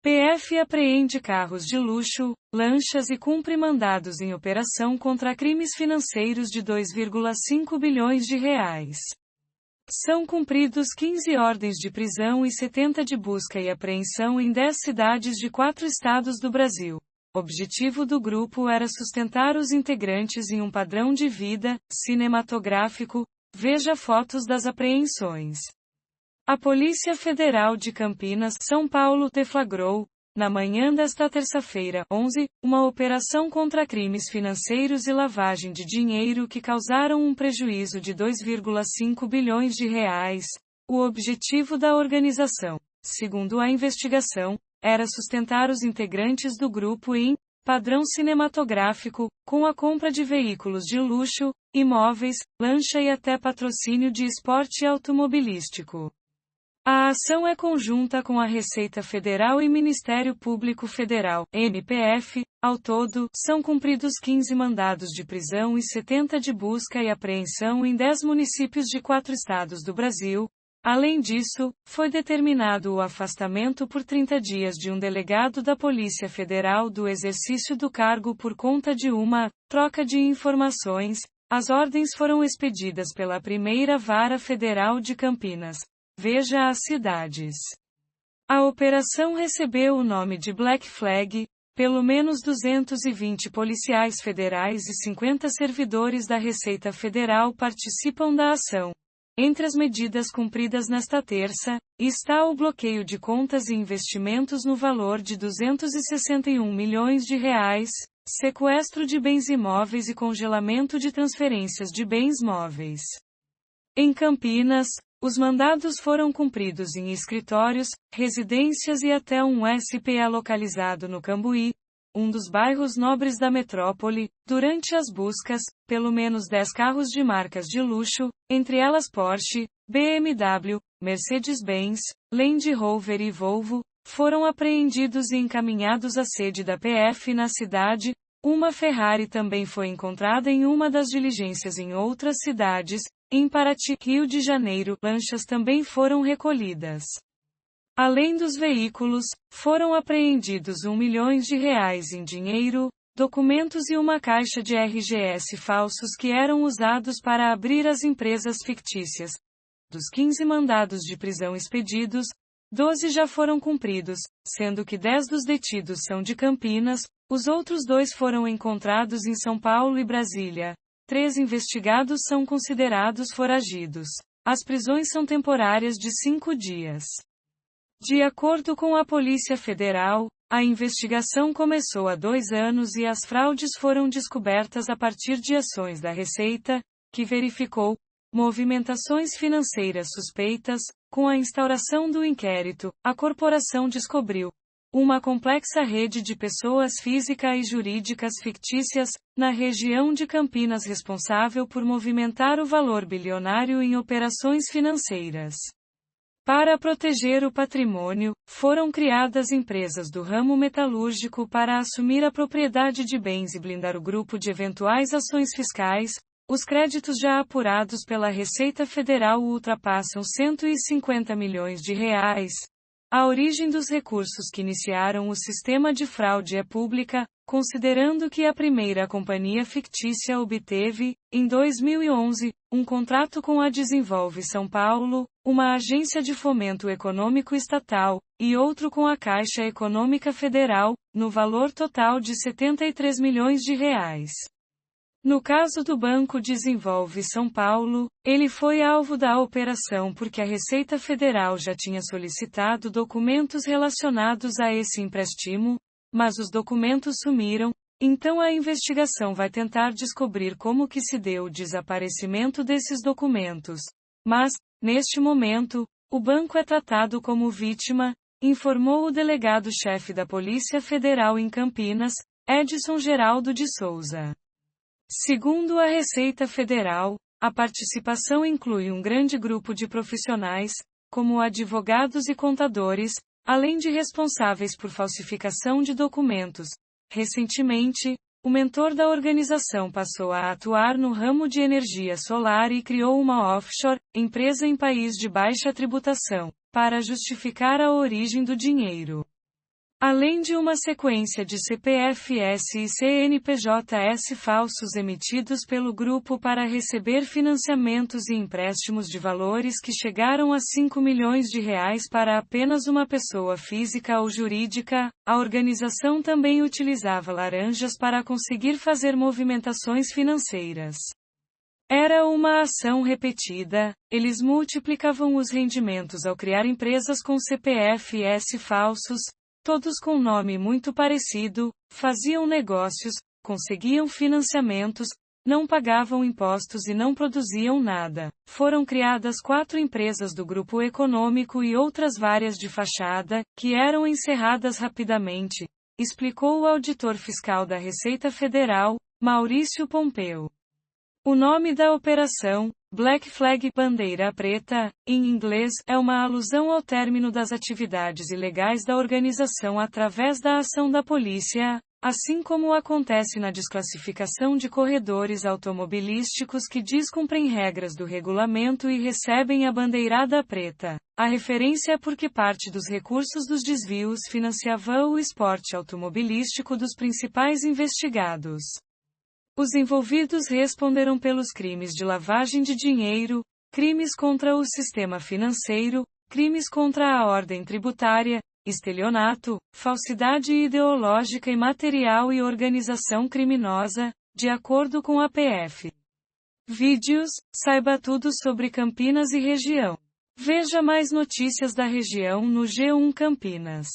PF apreende carros de luxo, lanchas e cumpre mandados em operação contra crimes financeiros de 2,5 bilhões de reais. São cumpridos 15 ordens de prisão e 70 de busca e apreensão em 10 cidades de 4 estados do Brasil. O objetivo do grupo era sustentar os integrantes em um padrão de vida cinematográfico. Veja fotos das apreensões. A Polícia Federal de Campinas, São Paulo deflagrou, na manhã desta terça-feira, 11, uma operação contra crimes financeiros e lavagem de dinheiro que causaram um prejuízo de 2,5 bilhões de reais. O objetivo da organização, segundo a investigação, era sustentar os integrantes do grupo em padrão cinematográfico, com a compra de veículos de luxo, imóveis, lancha e até patrocínio de esporte automobilístico. A ação é conjunta com a Receita Federal e Ministério Público Federal, MPF. Ao todo, são cumpridos 15 mandados de prisão e 70 de busca e apreensão em 10 municípios de 4 estados do Brasil. Além disso, foi determinado o afastamento por 30 dias de um delegado da Polícia Federal do exercício do cargo por conta de uma troca de informações. As ordens foram expedidas pela Primeira Vara Federal de Campinas. Veja as cidades. A operação recebeu o nome de Black Flag. Pelo menos 220 policiais federais e 50 servidores da Receita Federal participam da ação. Entre as medidas cumpridas nesta terça, está o bloqueio de contas e investimentos no valor de 261 milhões de reais, sequestro de bens imóveis e congelamento de transferências de bens móveis. Em Campinas, os mandados foram cumpridos em escritórios, residências e até um SPA localizado no Cambuí, um dos bairros nobres da metrópole. Durante as buscas, pelo menos 10 carros de marcas de luxo, entre elas Porsche, BMW, Mercedes-Benz, Land Rover e Volvo, foram apreendidos e encaminhados à sede da PF na cidade. Uma Ferrari também foi encontrada em uma das diligências em outras cidades. Em Paraty, Rio de Janeiro, lanchas também foram recolhidas. Além dos veículos, foram apreendidos R$ 1 milhão em dinheiro, documentos e uma caixa de RGS falsos que eram usados para abrir as empresas fictícias. Dos 15 mandados de prisão expedidos, 12 já foram cumpridos, sendo que 10 dos detidos são de Campinas, os outros 2 foram encontrados em São Paulo e Brasília. 3 investigados são considerados foragidos. As prisões são temporárias de 5 dias. De acordo com a Polícia Federal, a investigação começou há 2 anos e as fraudes foram descobertas a partir de ações da Receita, que verificou movimentações financeiras suspeitas. Com a instauração do inquérito, a corporação descobriu uma complexa rede de pessoas físicas e jurídicas fictícias, na região de Campinas responsável por movimentar o valor bilionário em operações financeiras. Para proteger o patrimônio, foram criadas empresas do ramo metalúrgico para assumir a propriedade de bens e blindar o grupo de eventuais ações fiscais. Os créditos já apurados pela Receita Federal ultrapassam 150 milhões de reais. A origem dos recursos que iniciaram o sistema de fraude é pública, considerando que a primeira companhia fictícia obteve, em 2011, um contrato com a Desenvolve São Paulo, uma agência de fomento econômico estatal, e outro com a Caixa Econômica Federal, no valor total de 73 milhões de reais. No caso do Banco Desenvolve São Paulo, ele foi alvo da operação porque a Receita Federal já tinha solicitado documentos relacionados a esse empréstimo, mas os documentos sumiram, então a investigação vai tentar descobrir como que se deu o desaparecimento desses documentos. Mas, neste momento, o banco é tratado como vítima, informou o delegado-chefe da Polícia Federal em Campinas, Edson Geraldo de Souza. Segundo a Receita Federal, a participação inclui um grande grupo de profissionais, como advogados e contadores, além de responsáveis por falsificação de documentos. Recentemente, o mentor da organização passou a atuar no ramo de energia solar e criou uma offshore, empresa em país de baixa tributação, para justificar a origem do dinheiro. Além de uma sequência de CPFS e CNPJs falsos emitidos pelo grupo para receber financiamentos e empréstimos de valores que chegaram a 5 milhões de reais para apenas uma pessoa física ou jurídica, a organização também utilizava laranjas para conseguir fazer movimentações financeiras. Era uma ação repetida, eles multiplicavam os rendimentos ao criar empresas com CPFs falsos, todos com nome muito parecido, faziam negócios, conseguiam financiamentos, não pagavam impostos e não produziam nada. Foram criadas 4 empresas do grupo econômico e outras várias de fachada, que eram encerradas rapidamente, explicou o auditor fiscal da Receita Federal, Maurício Pompeu. O nome da operação, Black Flag Bandeira Preta, em inglês, é uma alusão ao término das atividades ilegais da organização através da ação da polícia, assim como acontece na desclassificação de corredores automobilísticos que descumprem regras do regulamento e recebem a bandeirada preta. A referência é porque parte dos recursos dos desvios financiava o esporte automobilístico dos principais investigados. Os envolvidos responderam pelos crimes de lavagem de dinheiro, crimes contra o sistema financeiro, crimes contra a ordem tributária, estelionato, falsidade ideológica e material e organização criminosa, de acordo com a PF. Vídeos, saiba tudo sobre Campinas e região. Veja mais notícias da região no G1 Campinas.